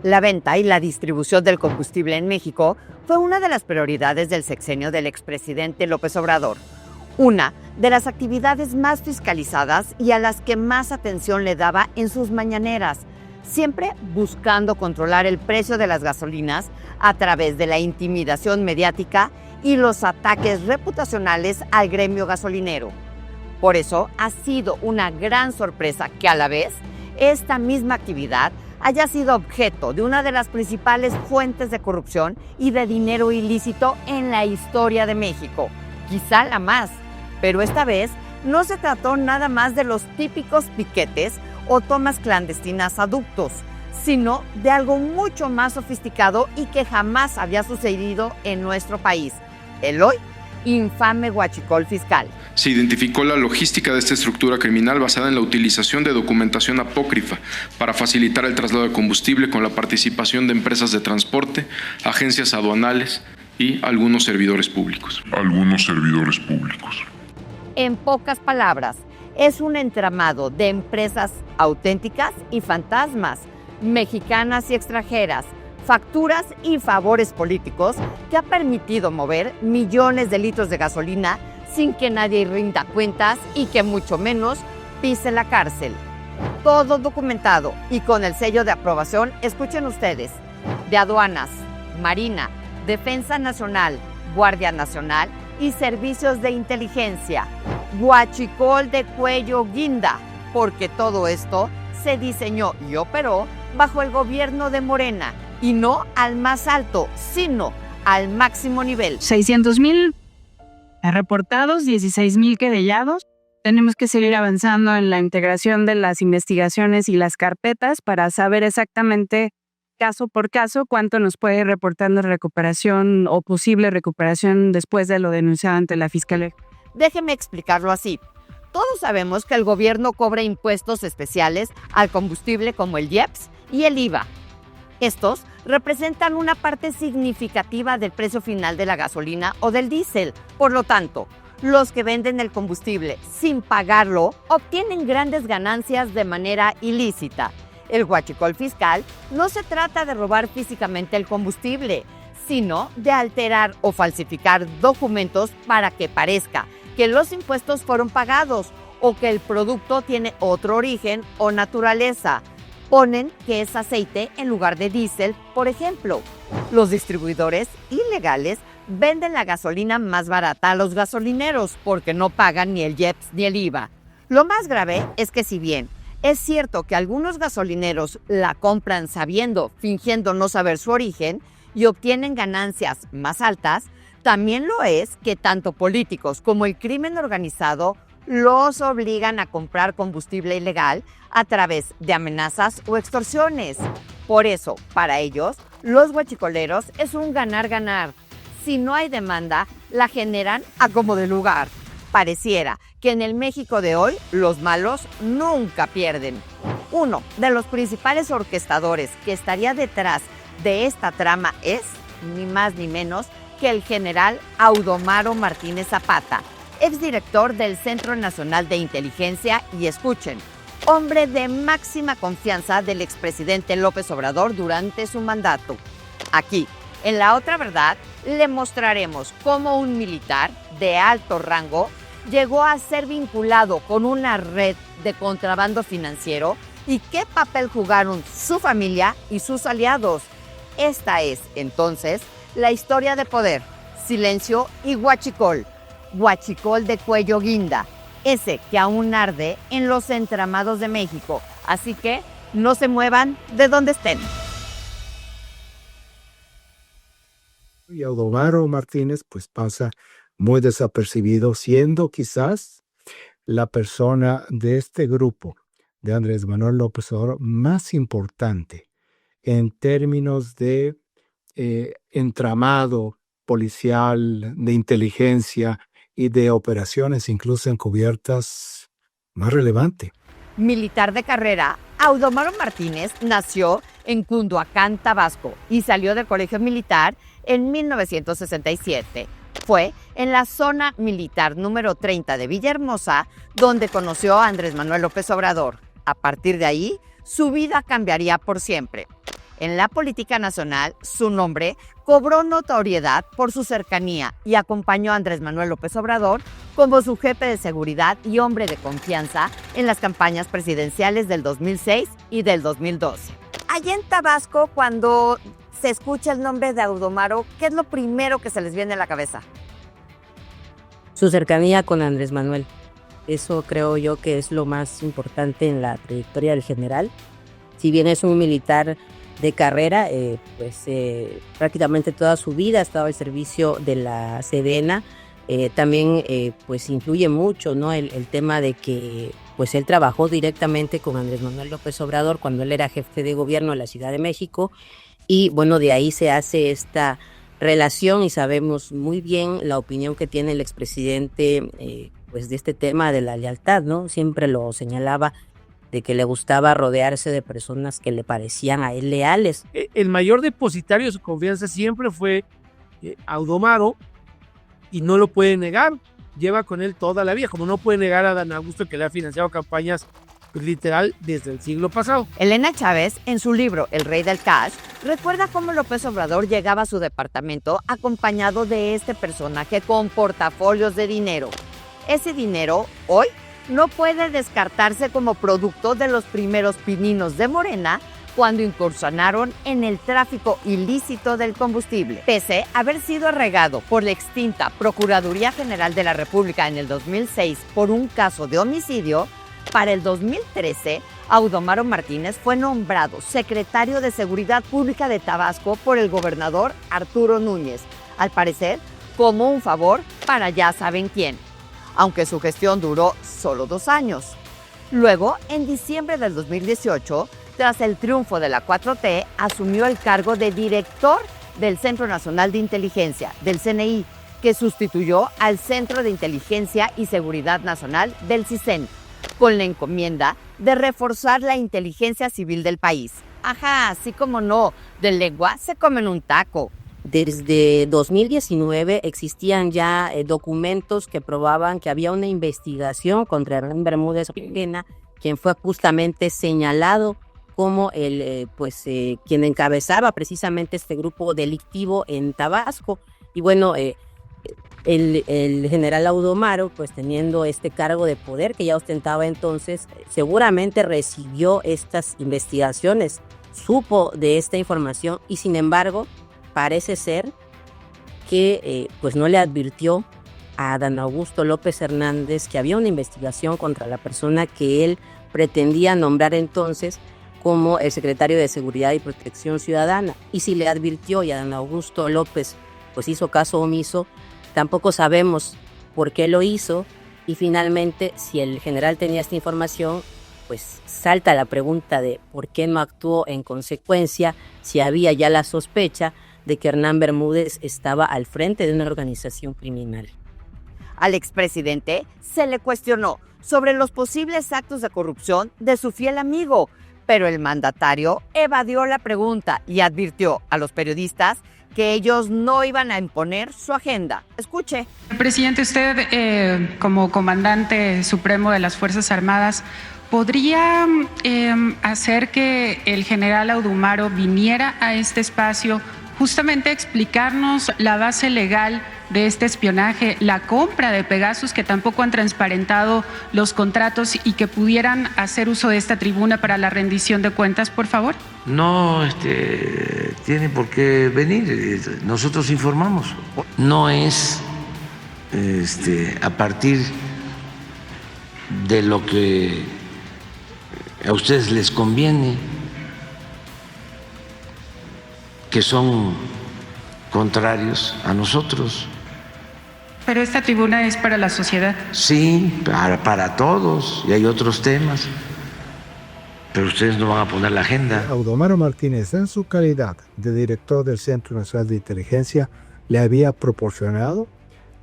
La venta y la distribución del combustible en México fue una de las prioridades del sexenio del expresidente López Obrador, una de las actividades más fiscalizadas y a las que más atención le daba en sus mañaneras, siempre buscando controlar el precio de las gasolinas a través de la intimidación mediática y los ataques reputacionales al gremio gasolinero. Por eso ha sido una gran sorpresa que a la vez esta misma actividad haya sido objeto de una de las principales fuentes de corrupción y de dinero ilícito en la historia de México, quizá la más, pero esta vez no se trató nada más de los típicos piquetes o tomas clandestinas a ductos, sino de algo mucho más sofisticado y que jamás había sucedido en nuestro país, el hoy infame huachicol fiscal. Se identificó la logística de esta estructura criminal basada en la utilización de documentación apócrifa para facilitar el traslado de combustible con la participación de empresas de transporte, agencias aduanales y algunos servidores públicos. En pocas palabras, es un entramado de empresas auténticas y fantasmas, mexicanas y extranjeras, facturas y favores políticos que ha permitido mover millones de litros de gasolina sin que nadie rinda cuentas y que mucho menos pise la cárcel. Todo documentado y con el sello de aprobación, escuchen ustedes, de aduanas, Marina, Defensa Nacional, Guardia Nacional y Servicios de Inteligencia. Huachicol de cuello guinda, porque todo esto se diseñó y operó bajo el gobierno de Morena, y no al más alto, sino al máximo nivel. 600,000 reportados, 16,000 querellados. Tenemos que seguir avanzando en la integración de las investigaciones y las carpetas para saber exactamente, caso por caso, cuánto nos puede ir reportando recuperación o posible recuperación después de lo denunciado ante la Fiscalía. Déjeme explicarlo así. Todos sabemos que el gobierno cobra impuestos especiales al combustible como el IEPS y el IVA. Estos representan una parte significativa del precio final de la gasolina o del diésel. Por lo tanto, los que venden el combustible sin pagarlo obtienen grandes ganancias de manera ilícita. El huachicol fiscal no se trata de robar físicamente el combustible, sino de alterar o falsificar documentos para que parezca que los impuestos fueron pagados o que el producto tiene otro origen o naturaleza. Ponen que es aceite en lugar de diésel, por ejemplo. Los distribuidores ilegales venden la gasolina más barata a los gasolineros porque no pagan ni el IEPS ni el IVA. Lo más grave es que si bien es cierto que algunos gasolineros la compran sabiendo, fingiendo no saber su origen y obtienen ganancias más altas, también lo es que tanto políticos como el crimen organizado los obligan a comprar combustible ilegal a través de amenazas o extorsiones. Por eso, para ellos, los huachicoleros es un ganar-ganar. Si no hay demanda, la generan a como de lugar. Pareciera que en el México de hoy, los malos nunca pierden. Uno de los principales orquestadores que estaría detrás de esta trama es, ni más ni menos, que el general Audomaro Martínez Zapata, exdirector del Centro Nacional de Inteligencia y, escuchen, hombre de máxima confianza del expresidente López Obrador durante su mandato. Aquí, en La Otra Verdad, le mostraremos cómo un militar de alto rango llegó a ser vinculado con una red de contrabando financiero y qué papel jugaron su familia y sus aliados. Esta es, entonces, la historia de poder, silencio y huachicol. Huachicol de cuello guinda, ese que aún arde en los entramados de México. Así que no se muevan de donde estén. Y Audomaro Martínez pues pasa muy desapercibido, siendo quizás la persona de este grupo de Andrés Manuel López Obrador más importante en términos de entramado policial, de inteligencia y de operaciones incluso encubiertas más relevante. Militar de carrera, Audomaro Martínez nació en Cunduacán, Tabasco, y salió del colegio militar en 1967. Fue en la zona militar número 30 de Villahermosa donde conoció a Andrés Manuel López Obrador. A partir de ahí, su vida cambiaría por siempre. En la política nacional, su nombre cobró notoriedad por su cercanía y acompañó a Andrés Manuel López Obrador como su jefe de seguridad y hombre de confianza en las campañas presidenciales del 2006 y del 2012. Allá en Tabasco, cuando se escucha el nombre de Audomaro, ¿qué es lo primero que se les viene a la cabeza? Su cercanía con Andrés Manuel. Eso creo yo que es lo más importante en la trayectoria del general. Si bien es un militar de carrera, prácticamente toda su vida ha estado al servicio de la Sedena. También pues influye mucho, ¿no? el tema de que pues él trabajó directamente con Andrés Manuel López Obrador cuando él era jefe de gobierno de la Ciudad de México, y bueno, de ahí se hace esta relación y sabemos muy bien la opinión que tiene el expresidente pues de este tema de la lealtad, ¿no? Siempre lo señalaba de que le gustaba rodearse de personas que le parecían a él leales. El mayor depositario de su confianza siempre fue Audomaro, y no lo puede negar. Lleva con él toda la vida, como no puede negar a Dan Augusto, que le ha financiado campañas pues, literal desde el siglo pasado. Elena Chávez, en su libro El Rey del Cash, recuerda cómo López Obrador llegaba a su departamento acompañado de este personaje con portafolios de dinero. Ese dinero, hoy, no puede descartarse como producto de los primeros pininos de Morena cuando incursionaron en el tráfico ilícito del combustible. Pese a haber sido regado por la extinta Procuraduría General de la República en el 2006 por un caso de homicidio, para el 2013, Audomaro Martínez fue nombrado secretario de Seguridad Pública de Tabasco por el gobernador Arturo Núñez, al parecer como un favor para ya saben quién, aunque su gestión duró solo 2 años. Luego, en diciembre del 2018, tras el triunfo de la 4T, asumió el cargo de director del Centro Nacional de Inteligencia, del CNI, que sustituyó al Centro de Inteligencia y Seguridad Nacional del CISEN, con la encomienda de reforzar la inteligencia civil del país. Ajá, así como no, de lengua se comen un taco. Desde 2019 existían ya documentos que probaban que había una investigación contra Hernán Bermúdez Oquena, quien fue justamente señalado como quien encabezaba precisamente este grupo delictivo en Tabasco. Y bueno, el general Audomaro, pues teniendo este cargo de poder que ya ostentaba entonces, seguramente recibió estas investigaciones, supo de esta información y sin embargo parece ser que pues no le advirtió a Dan Augusto López Hernández que había una investigación contra la persona que él pretendía nombrar entonces como el secretario de Seguridad y Protección Ciudadana. Y si le advirtió y a Dan Augusto López pues hizo caso omiso, tampoco sabemos por qué lo hizo, y finalmente si el general tenía esta información, pues salta la pregunta de por qué no actuó en consecuencia si había ya la sospecha de que Hernán Bermúdez estaba al frente de una organización criminal. Al expresidente se le cuestionó sobre los posibles actos de corrupción de su fiel amigo, pero el mandatario evadió la pregunta y advirtió a los periodistas que ellos no iban a imponer su agenda. Escuche. Presidente, usted como comandante supremo de las Fuerzas Armadas, ¿podría hacer que el general Audomaro viniera a este espacio justamente a explicarnos la base legal de este espionaje, la compra de Pegasus, que tampoco han transparentado los contratos, y que pudieran hacer uso de esta tribuna para la rendición de cuentas, por favor? No tiene por qué venir, nosotros informamos. No es a partir de lo que a ustedes les conviene, que son contrarios a nosotros. Pero esta tribuna es para la sociedad. Sí, para todos, y hay otros temas, pero ustedes no van a poner la agenda. Audomaro Martínez, en su calidad de director del Centro Nacional de Inteligencia, le había proporcionado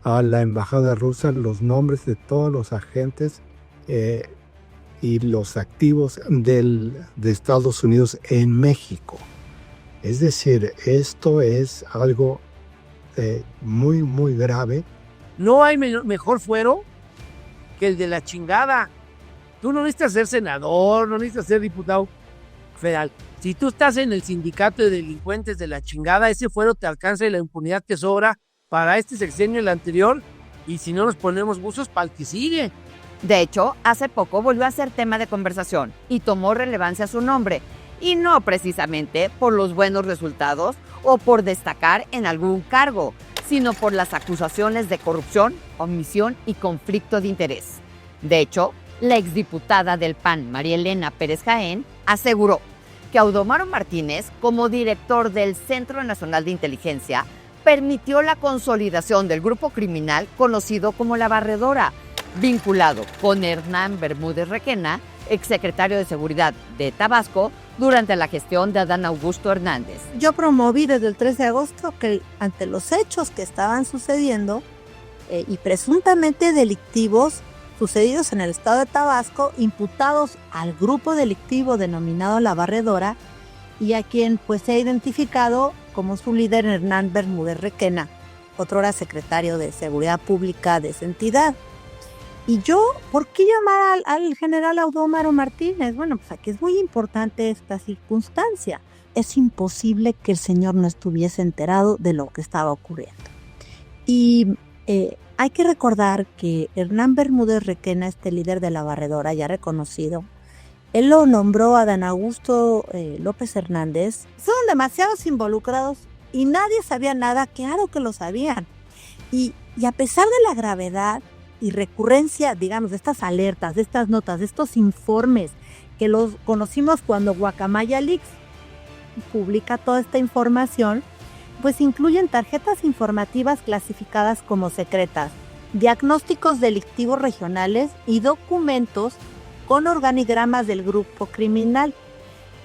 a la embajada rusa los nombres de todos los agentes y los activos de Estados Unidos en México. Es decir, esto es algo muy, muy grave. No hay mejor fuero que el de la chingada. Tú no necesitas ser senador, no necesitas ser diputado federal. Si tú estás en el sindicato de delincuentes de la chingada, ese fuero te alcanza y la impunidad te sobra para este sexenio y el anterior, y si no nos ponemos buzos, para el que sigue. De hecho, hace poco volvió a ser tema de conversación y tomó relevancia su nombre, y no precisamente por los buenos resultados o por destacar en algún cargo, sino por las acusaciones de corrupción, omisión y conflicto de interés. De hecho, la exdiputada del PAN, María Elena Pérez Jaén, aseguró que Audomaro Martínez, como director del Centro Nacional de Inteligencia, permitió la consolidación del grupo criminal conocido como La Barredora, vinculado con Hernán Bermúdez Requena, exsecretario de Seguridad de Tabasco, durante la gestión de Adán Augusto Hernández. Yo promoví desde el 3 de agosto que ante los hechos que estaban sucediendo y presuntamente delictivos sucedidos en el estado de Tabasco, imputados al grupo delictivo denominado La Barredora y a quien pues se ha identificado como su líder Hernán Bermúdez Requena, otrora secretario de Seguridad Pública de esa entidad. Y yo, ¿por qué llamar al general Audomaro Martínez? Bueno, pues aquí es muy importante esta circunstancia. Es imposible que el señor no estuviese enterado de lo que estaba ocurriendo. Y hay que recordar que Hernán Bermúdez Requena, este líder de La Barredora ya reconocido, él lo nombró a Adán Augusto López Hernández. Son demasiados involucrados y nadie sabía nada, claro que lo sabían. Y a pesar de la gravedad y recurrencia, digamos, de estas alertas, de estas notas, de estos informes que los conocimos cuando Guacamaya Leaks publica toda esta información, pues incluyen tarjetas informativas clasificadas como secretas, diagnósticos delictivos regionales y documentos con organigramas del grupo criminal.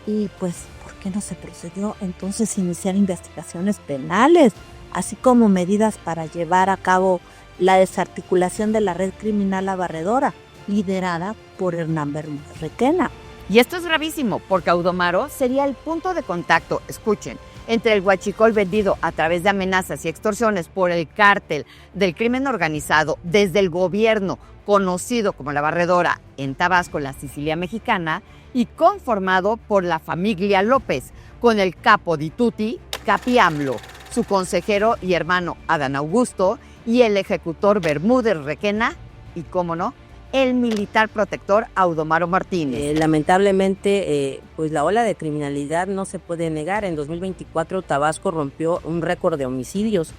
Y pues, ¿por qué no se procedió entonces a iniciar investigaciones penales, así como medidas para llevar a cabo la desarticulación de la red criminal La Barredora, liderada por Hernán Bermúdez Requena? Y esto es gravísimo, porque Audomaro sería el punto de contacto, escuchen, entre el huachicol vendido a través de amenazas y extorsiones por el cártel del crimen organizado desde el gobierno conocido como La Barredora en Tabasco, la Sicilia mexicana, y conformado por la familia López, con el capo di tutti, Capi AMLO, su consejero y hermano Adán Augusto, y el ejecutor Bermúdez Requena, y cómo no, el militar protector Audomaro Martínez. Lamentablemente, pues la ola de criminalidad no se puede negar. En 2024 Tabasco rompió un récord de homicidios.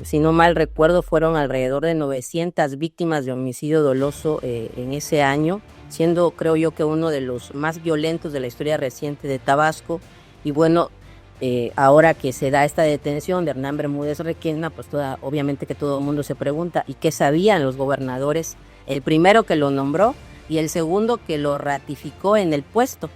Si no mal recuerdo, fueron alrededor de 900 víctimas de homicidio doloso en ese año, siendo, creo yo, que uno de los más violentos de la historia reciente de Tabasco. Y bueno, ahora que se da esta detención de Hernán Bermúdez Requena, pues obviamente que todo el mundo se pregunta, ¿y qué sabían los gobernadores? El primero que lo nombró y el segundo que lo ratificó en el puesto.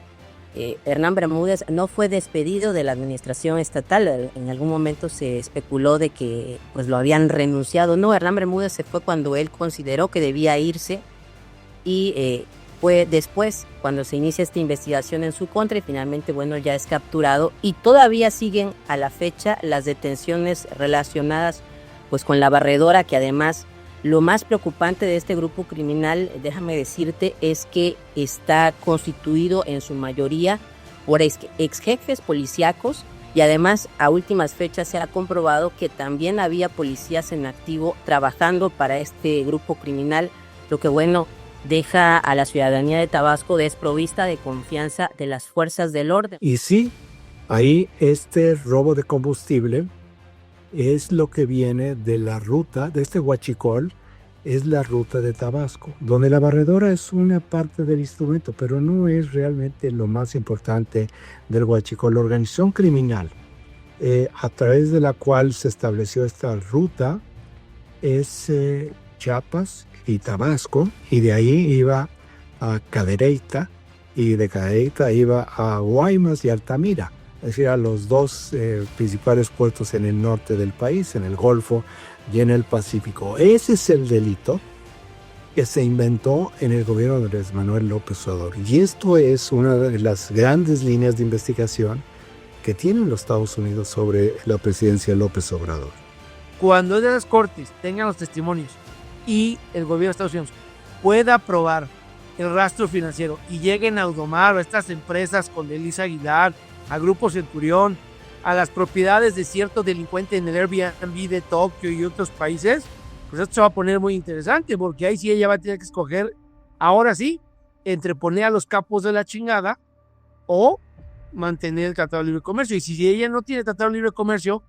Hernán Bermúdez no fue despedido de la administración estatal. En algún momento se especuló de que pues lo habían renunciado. No, Hernán Bermúdez se fue cuando él consideró que debía irse y fue después cuando se inicia esta investigación en su contra y finalmente, bueno, ya es capturado y todavía siguen a la fecha las detenciones relacionadas pues con La Barredora, que además lo más preocupante de este grupo criminal, déjame decirte, es que está constituido en su mayoría por ex jefes policíacos y además a últimas fechas se ha comprobado que también había policías en activo trabajando para este grupo criminal, lo que bueno deja a la ciudadanía de Tabasco desprovista de confianza de las fuerzas del orden. Y sí, ahí este robo de combustible es lo que viene de la ruta, de este huachicol, es la ruta de Tabasco, donde La Barredora es una parte del instrumento, pero no es realmente lo más importante del huachicol. La organización criminal a través de la cual se estableció esta ruta es Chiapas y Tabasco, y de ahí iba a Cadereyta, y de Cadereyta iba a Guaymas y Altamira, es decir, a los dos principales puertos en el norte del país, en el Golfo y en el Pacífico. Ese es el delito que se inventó en el gobierno de Andrés Manuel López Obrador. Y esto es una de las grandes líneas de investigación que tienen los Estados Unidos sobre la presidencia de López Obrador. Cuando esas cortes tengan los testimonios y el gobierno de Estados Unidos pueda probar el rastro financiero y lleguen a Audomaro, a estas empresas con Elisa Aguilar, a Grupo Centurión, a las propiedades de cierto delincuente en el Airbnb de Tokio y otros países, pues esto se va a poner muy interesante, porque ahí sí ella va a tener que escoger, ahora sí, entre poner a los capos de la chingada o mantener el Tratado de Libre Comercio. Y si ella no tiene Tratado de Libre Comercio,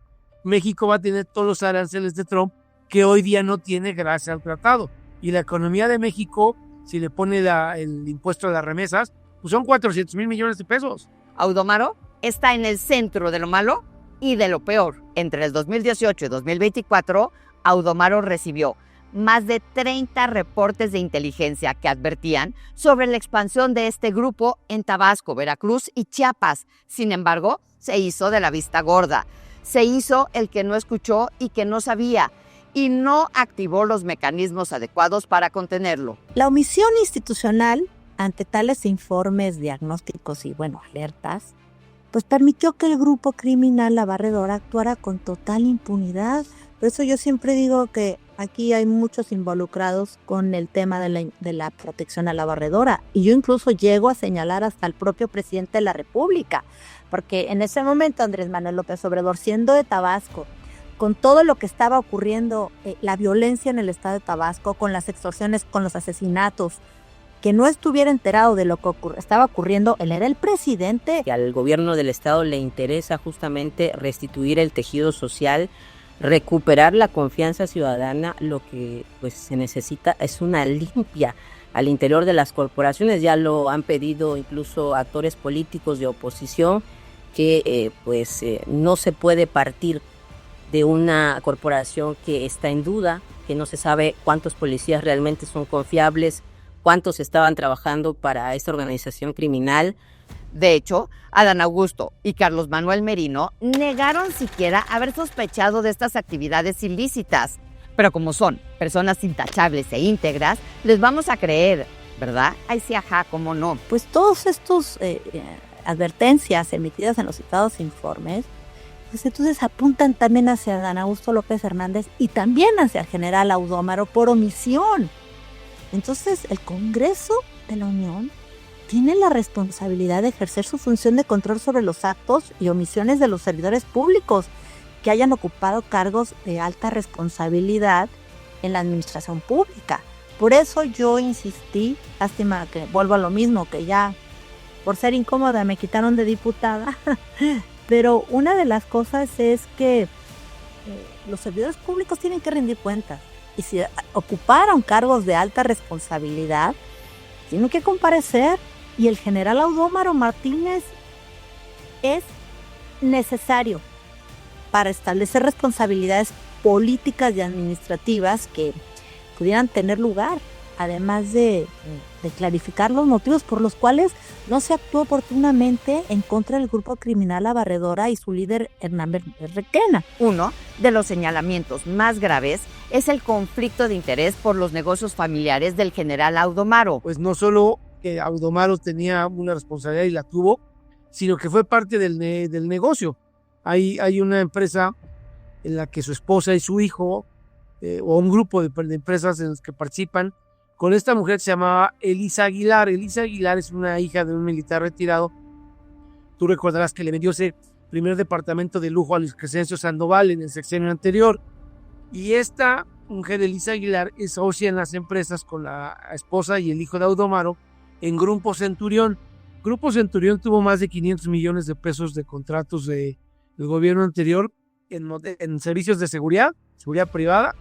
México va a tener todos los aranceles de Trump que hoy día no tiene gracias al tratado. Y la economía de México, si le pone el impuesto a las remesas, pues son 400,000 millones de pesos. Audomaro está en el centro de lo malo y de lo peor. Entre el 2018 y 2024, Audomaro recibió más de 30 reportes de inteligencia que advertían sobre la expansión de este grupo en Tabasco, Veracruz y Chiapas. Sin embargo, se hizo de la vista gorda. Se hizo el que no escuchó y que no sabía, y no activó los mecanismos adecuados para contenerlo. La omisión institucional ante tales informes, diagnósticos y, alertas, pues permitió que el grupo criminal La Barredora actuara con total impunidad. Por eso yo siempre digo que aquí hay muchos involucrados con el tema de la protección a La Barredora. Y yo incluso llego a señalar hasta el propio presidente de la República, porque en ese momento Andrés Manuel López Obrador, siendo de Tabasco, con todo lo que estaba ocurriendo, la violencia en el estado de Tabasco, con las extorsiones, con los asesinatos, que no estuviera enterado de lo que estaba ocurriendo, él era el presidente. Y al gobierno del estado le interesa justamente restituir el tejido social, recuperar la confianza ciudadana. Lo que pues se necesita es una limpia al interior de las corporaciones. Ya lo han pedido incluso actores políticos de oposición, que no se puede partir de una corporación que está en duda, que no se sabe cuántos policías realmente son confiables, cuántos estaban trabajando para esta organización criminal. De hecho, Adán Augusto y Carlos Manuel Merino negaron siquiera haber sospechado de estas actividades ilícitas. Pero como son personas intachables e íntegras, les vamos a creer, ¿verdad? Ay, sí, ajá, ¿cómo no? Pues todos estos advertencias emitidas en los citados informes, pues entonces apuntan también hacia Adán Augusto López Hernández y también hacia el general Audomaro por omisión. Entonces el Congreso de la Unión tiene la responsabilidad de ejercer su función de control sobre los actos y omisiones de los servidores públicos que hayan ocupado cargos de alta responsabilidad en la administración pública. Por eso yo insistí, lástima que vuelvo a lo mismo, que ya por ser incómoda me quitaron de diputada, pero una de las cosas es que los servidores públicos tienen que rendir cuentas. Y si ocuparon cargos de alta responsabilidad, tienen que comparecer. Y el general Audomaro Martínez es necesario para establecer responsabilidades políticas y administrativas que pudieran tener lugar, además de clarificar los motivos por los cuales no se actuó oportunamente en contra del grupo criminal La Barredora y su líder Hernán Requena. Uno de los señalamientos más graves es el conflicto de interés por los negocios familiares del general Audomaro. Pues no solo que Audomaro tenía una responsabilidad y la tuvo, sino que fue parte del negocio. Hay una empresa en la que su esposa y su hijo, o un grupo de empresas en las que participan, con esta mujer se llamaba Elisa Aguilar. Elisa Aguilar es una hija de un militar retirado. Tú recordarás que le vendió ese primer departamento de lujo a Luis Crescencio Sandoval en el sexenio anterior. Y esta mujer, Elisa Aguilar, es socia en las empresas con la esposa y el hijo de Audomaro en Grupo Centurión. Grupo Centurión tuvo más de 500 millones de pesos de contratos del gobierno anterior en servicios de seguridad privada,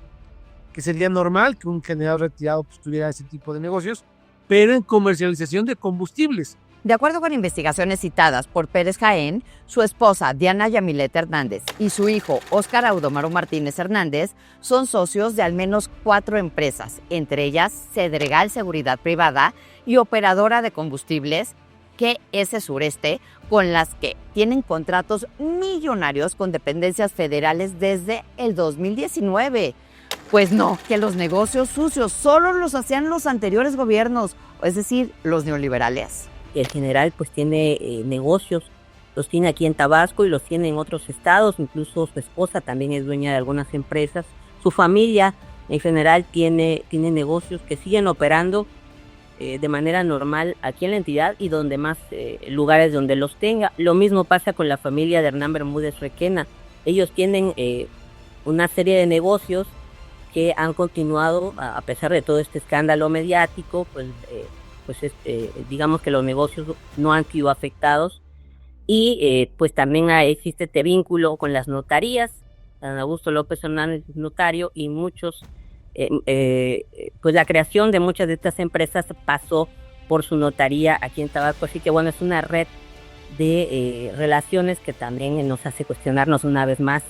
que sería normal que un general retirado pues, tuviera ese tipo de negocios, pero en comercialización de combustibles. De acuerdo con investigaciones citadas por Pérez Jaén, su esposa Diana Yamilet Hernández y su hijo Óscar Audomaro Martínez Hernández son socios de al menos 4 empresas, entre ellas Cedregal Seguridad Privada y Operadora de Combustibles, GS Sureste, con las que tienen contratos millonarios con dependencias federales desde el 2019. Pues no, que los negocios sucios solo los hacían los anteriores gobiernos, es decir, los neoliberales. El general pues tiene negocios, los tiene aquí en Tabasco y los tiene en otros estados, incluso su esposa también es dueña de algunas empresas. Su familia en general tiene negocios que siguen operando de manera normal aquí en la entidad y donde más lugares donde los tenga. Lo mismo pasa con la familia de Hernán Bermúdez Requena. Ellos tienen una serie de negocios que han continuado a pesar de todo este escándalo mediático, digamos que los negocios no han sido afectados y pues también existe este vínculo con las notarías. San Augusto López Hernández es notario y muchos, pues la creación de muchas de estas empresas pasó por su notaría aquí en Tabasco, así que bueno, es una red de relaciones que también nos hace cuestionarnos una vez más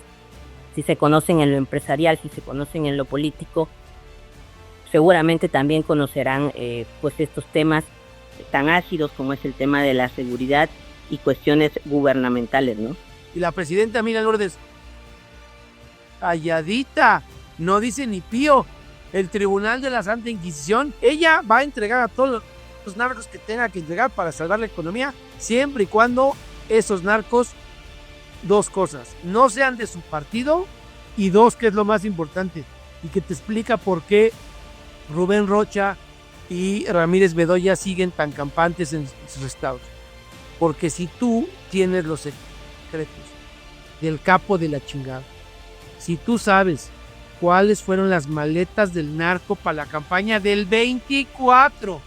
si se conocen en lo empresarial, si se conocen en lo político. Seguramente también conocerán pues estos temas tan ácidos como es el tema de la seguridad y cuestiones gubernamentales, ¿no? Y la presidenta Mira Lourdes, calladita, no dice ni pío. El Tribunal de la Santa Inquisición, ella va a entregar a todos los narcos que tenga que entregar para salvar la economía, siempre y cuando esos narcos, dos cosas, no sean de su partido, y dos, que es lo más importante, y que te explica por qué Rubén Rocha y Ramírez Bedoya siguen tan campantes en sus estados. Porque si tú tienes los secretos del capo de la chingada, si tú sabes cuáles fueron las maletas del narco para la campaña del 24,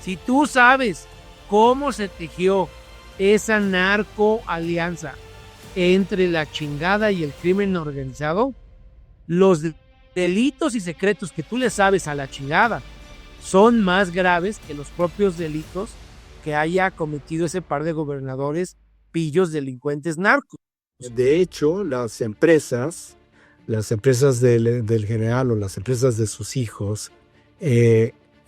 si tú sabes cómo se tejió esa narco alianza entre la chingada y el crimen organizado, los delitos y secretos que tú le sabes a la chingada son más graves que los propios delitos que haya cometido ese par de gobernadores pillos delincuentes narcos. De hecho, las empresas del general o las empresas de sus hijos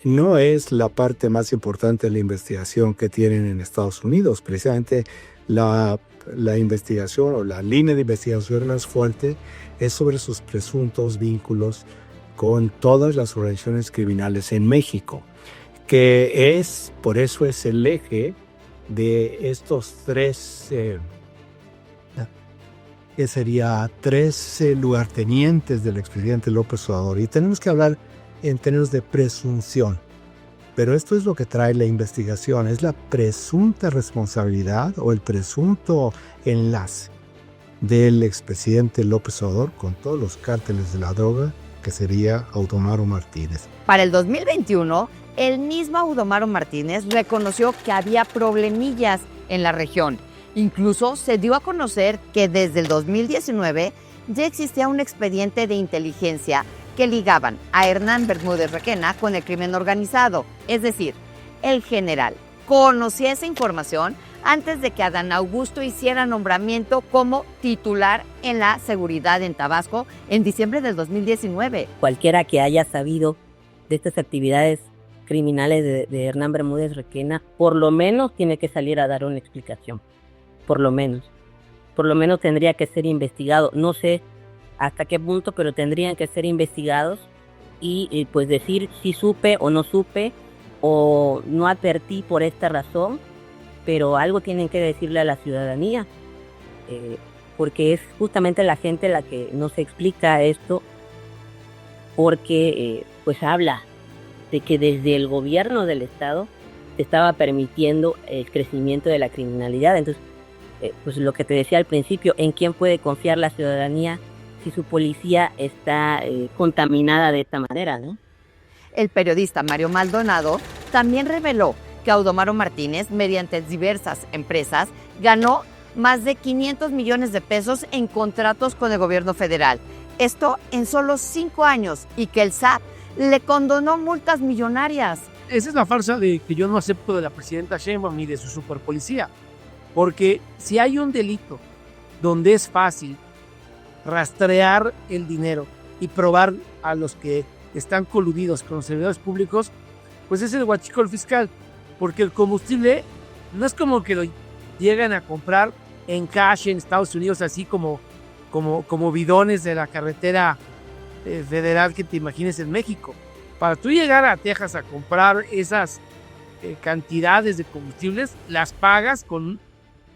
no es la parte más importante de la investigación que tienen en Estados Unidos. Precisamente la investigación o la línea de investigación más fuerte es sobre sus presuntos vínculos con todas las organizaciones criminales en México, que por eso es el eje de estos tres lugartenientes del expresidente López Obrador. Y tenemos que hablar en términos de presunción. Pero esto es lo que trae la investigación, es la presunta responsabilidad o el presunto enlace del expresidente López Obrador con todos los cárteles de la droga, que sería Audomaro Martínez. Para el 2021, el mismo Audomaro Martínez reconoció que había problemillas en la región. Incluso se dio a conocer que desde el 2019 ya existía un expediente de inteligencia que ligaban a Hernán Bermúdez Requena con el crimen organizado. Es decir, el general conocía esa información antes de que Adán Augusto hiciera nombramiento como titular en la seguridad en Tabasco en diciembre del 2019. Cualquiera que haya sabido de estas actividades criminales de Hernán Bermúdez Requena, por lo menos tiene que salir a dar una explicación. Por lo menos tendría que ser investigado. No sé hasta qué punto, pero tendrían que ser investigados y pues decir si supe o no supe o no advertí por esta razón, pero algo tienen que decirle a la ciudadanía, porque es justamente la gente la que no se explica esto, porque pues habla de que desde el gobierno del estado se estaba permitiendo el crecimiento de la criminalidad. Entonces, pues lo que te decía al principio, ¿en quién puede confiar la ciudadanía si su policía está contaminada de esta manera, ¿no? El periodista Mario Maldonado también reveló que Audomaro Martínez, mediante diversas empresas, ganó más de 500 millones de pesos en contratos con el gobierno federal. Esto en solo 5 años, y que el SAT le condonó multas millonarias. Esa es la farsa que yo no acepto de la presidenta Sheinbaum ni de su superpolicía. Porque si hay un delito donde es fácil rastrear el dinero y probar a los que están coludidos con los servidores públicos, pues es el huachicol fiscal. Porque el combustible no es como que lo llegan a comprar en cash en Estados Unidos, así como bidones de la carretera federal que te imagines en México. Para tú llegar a Texas a comprar esas cantidades de combustibles, las pagas con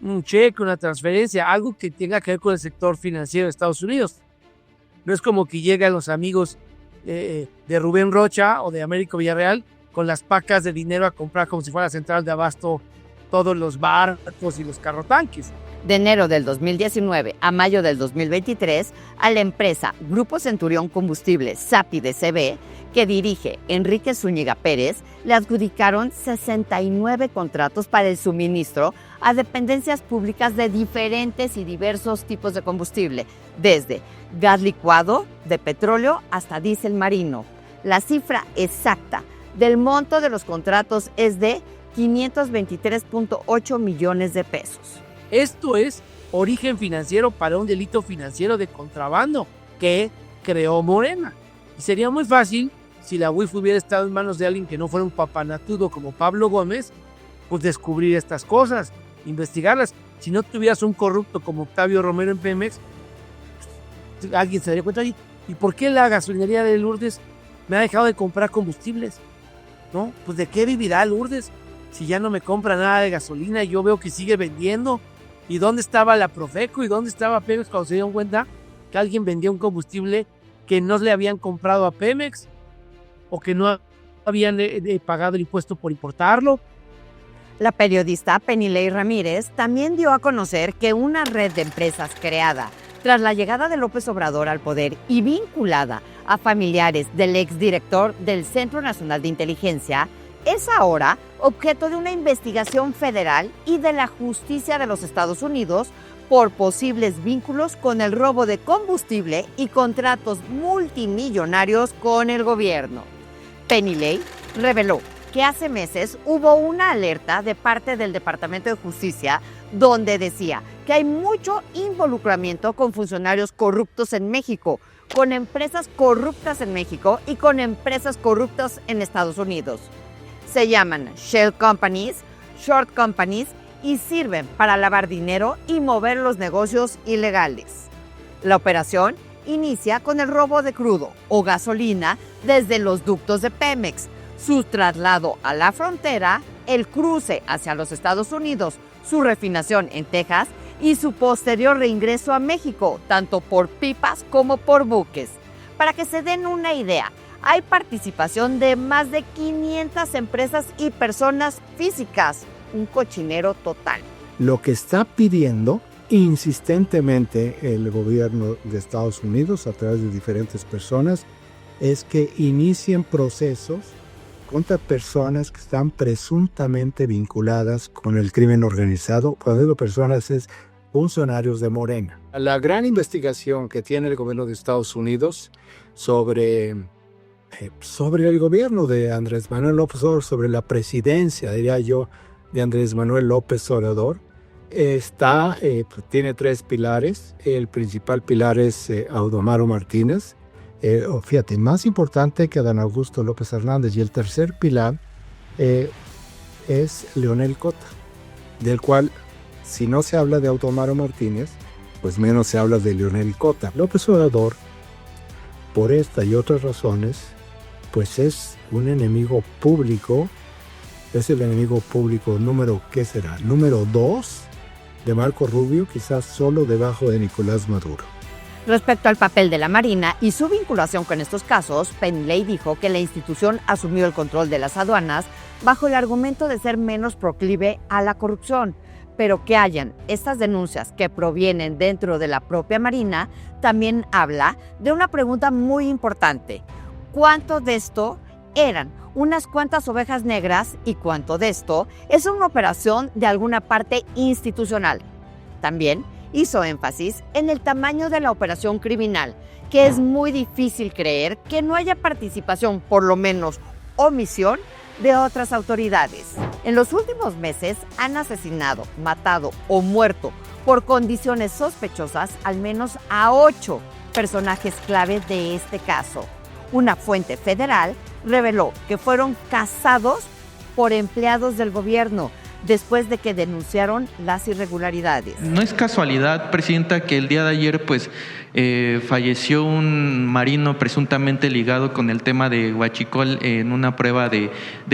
un cheque, una transferencia, algo que tenga que ver con el sector financiero de Estados Unidos. No es como que llegan los amigos de Rubén Rocha o de Américo Villarreal con las pacas de dinero a comprar como si fuera central de abasto todos los barcos y los carrotanques. De enero del 2019 a mayo del 2023, a la empresa Grupo Centurión Combustible SAPI de CB, que dirige Enrique Zúñiga Pérez, le adjudicaron 69 contratos para el suministro a dependencias públicas de diferentes y diversos tipos de combustible, desde gas licuado, de petróleo, hasta diésel marino. La cifra exacta del monto de los contratos es de 523.8 millones de pesos. Esto es origen financiero para un delito financiero de contrabando que creó Morena. Y sería muy fácil, si la UIF hubiera estado en manos de alguien que no fuera un papanatudo como Pablo Gómez, pues descubrir estas cosas, investigarlas. Si no tuvieras un corrupto como Octavio Romero en Pemex, pues, alguien se daría cuenta, ¿y por qué la gasolinería de Lourdes me ha dejado de comprar combustibles? ¿No? Pues ¿de qué vivirá Lourdes si ya no me compra nada de gasolina y yo veo que sigue vendiendo? ¿Y dónde estaba la Profeco y dónde estaba Pemex cuando se dieron cuenta que alguien vendía un combustible que no le habían comprado a Pemex o que no habían pagado el impuesto por importarlo? La periodista Penilei Ramírez también dio a conocer que una red de empresas creada tras la llegada de López Obrador al poder y vinculada a familiares del exdirector del Centro Nacional de Inteligencia es ahora objeto de una investigación federal y de la justicia de los Estados Unidos por posibles vínculos con el robo de combustible y contratos multimillonarios con el gobierno. Penilei reveló que hace meses hubo una alerta de parte del Departamento de Justicia donde decía que hay mucho involucramiento con funcionarios corruptos en México, con empresas corruptas en México y con empresas corruptas en Estados Unidos. Se llaman shell companies, short companies y sirven para lavar dinero y mover los negocios ilegales. La operación inicia con el robo de crudo o gasolina desde los ductos de Pemex, su traslado a la frontera, el cruce hacia los Estados Unidos, su refinación en Texas y su posterior reingreso a México, tanto por pipas como por buques. Para que se den una idea, hay participación de más de 500 empresas y personas físicas, un cochinero total. Lo que está pidiendo insistentemente el gobierno de Estados Unidos a través de diferentes personas es que inicien procesos contra personas que están presuntamente vinculadas con el crimen organizado. Cuando digo personas es funcionarios de Morena. La gran investigación que tiene el gobierno de Estados Unidos sobre el gobierno de Andrés Manuel López Obrador, sobre la presidencia, diría yo, de Andrés Manuel López Obrador, tiene 3 pilares. El principal pilar es Audomaro Martínez, fíjate, más importante que Adán Augusto López Hernández. Y el tercer pilar es Leonel Cota, del cual, si no se habla de Audomaro Martínez, pues menos se habla de Leonel Cota. López Obrador, por esta y otras razones, pues es un enemigo público, es el enemigo público número 2 de Marco Rubio, quizás solo debajo de Nicolás Maduro. Respecto al papel de la Marina y su vinculación con estos casos, Penilei dijo que la institución asumió el control de las aduanas bajo el argumento de ser menos proclive a la corrupción, pero que hayan estas denuncias que provienen dentro de la propia Marina también habla de una pregunta muy importante. ¿Cuánto de esto eran unas cuantas ovejas negras y cuánto de esto es una operación de alguna parte institucional? También hizo énfasis en el tamaño de la operación criminal, que es muy difícil creer que no haya participación, por lo menos omisión, de otras autoridades. En los últimos meses han asesinado, matado o muerto por condiciones sospechosas al menos a 8 personajes clave de este caso. Una fuente federal reveló que fueron cazados por empleados del gobierno después de que denunciaron las irregularidades. No es casualidad, Presidenta, que el día de ayer falleció un marino presuntamente ligado con el tema de Huachicol en una prueba de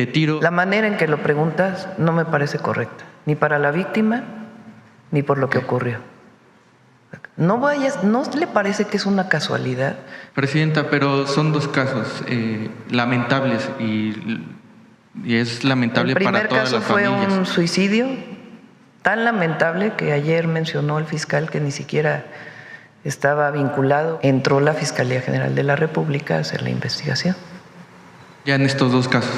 tiro. La manera en que lo preguntas no me parece correcta, ni para la víctima, ni por lo que ocurrió. ¿No le parece que es una casualidad? Presidenta, pero son 2 casos lamentables y Y es lamentable El para primer todas caso las fue familias. un suicidio tan lamentable que ayer mencionó el fiscal que ni siquiera estaba vinculado. Entró la Fiscalía General de la República a hacer la investigación. Ya en estos 2 casos.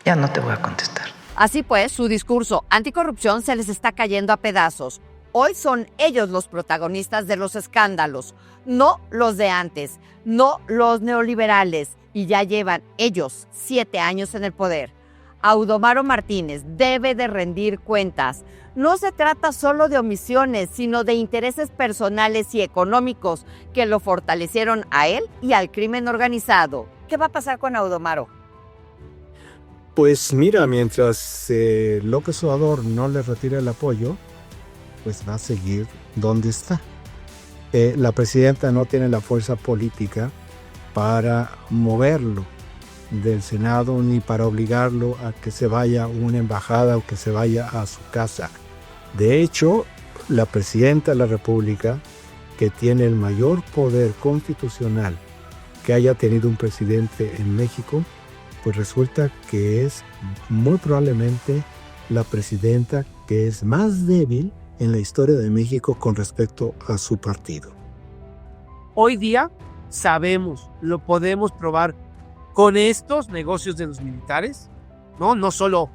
Ya no te voy a contestar. Así pues, su discurso anticorrupción se les está cayendo a pedazos. Hoy son ellos los protagonistas de los escándalos, no los de antes, no los neoliberales, y ya llevan ellos 7 años en el poder. Audomaro Martínez debe de rendir cuentas. No se trata solo de omisiones, sino de intereses personales y económicos que lo fortalecieron a él y al crimen organizado. ¿Qué va a pasar con Audomaro? Pues mira, mientras López Obrador no le retire el apoyo, pues va a seguir donde está. La presidenta no tiene la fuerza política para moverlo del Senado ni para obligarlo a que se vaya a una embajada o que se vaya a su casa. De hecho, la presidenta de la República, que tiene el mayor poder constitucional que haya tenido un presidente en México, pues resulta que es muy probablemente la presidenta que es más débil en la historia de México con respecto a su partido. Hoy día sabemos, lo podemos probar con estos negocios de los militares, no solo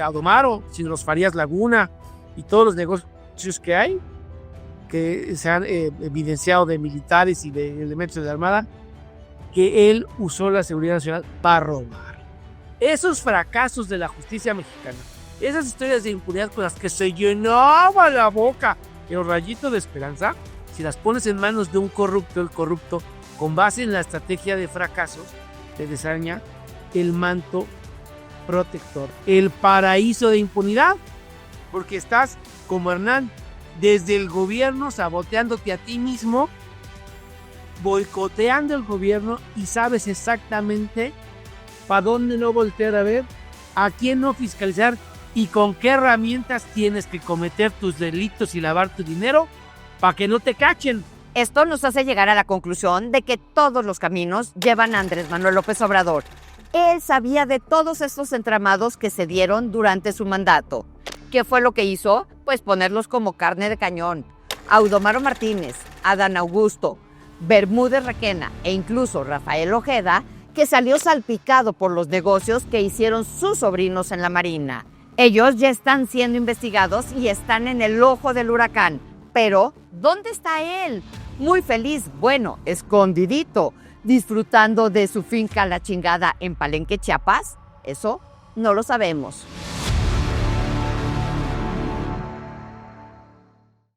Audomaro, sino los Farías Laguna y todos los negocios que hay, que se han evidenciado de militares y de elementos de la Armada, que él usó la seguridad nacional para robar. Esos fracasos de la justicia mexicana, esas historias de impunidad con las que se llenaba la boca el rayito de esperanza, si las pones en manos de un corrupto, el corrupto, con base en la estrategia de fracasos, te desaña el manto protector, el paraíso de impunidad, porque estás como Hernán, desde el gobierno saboteándote a ti mismo, boicoteando el gobierno y sabes exactamente para dónde no voltear a ver, a quién no fiscalizar y con qué herramientas tienes que cometer tus delitos y lavar tu dinero para que no te cachen. Esto nos hace llegar a la conclusión de que todos los caminos llevan a Andrés Manuel López Obrador. Él sabía de todos estos entramados que se dieron durante su mandato. ¿Qué fue lo que hizo? Pues ponerlos como carne de cañón. Audomaro Martínez, Adán Augusto, Bermúdez Requena e incluso Rafael Ojeda, que salió salpicado por los negocios que hicieron sus sobrinos en la Marina. Ellos ya están siendo investigados y están en el ojo del huracán. Pero, ¿dónde está él? Muy feliz, bueno, escondidito, disfrutando de su finca La Chingada en Palenque, Chiapas. Eso no lo sabemos.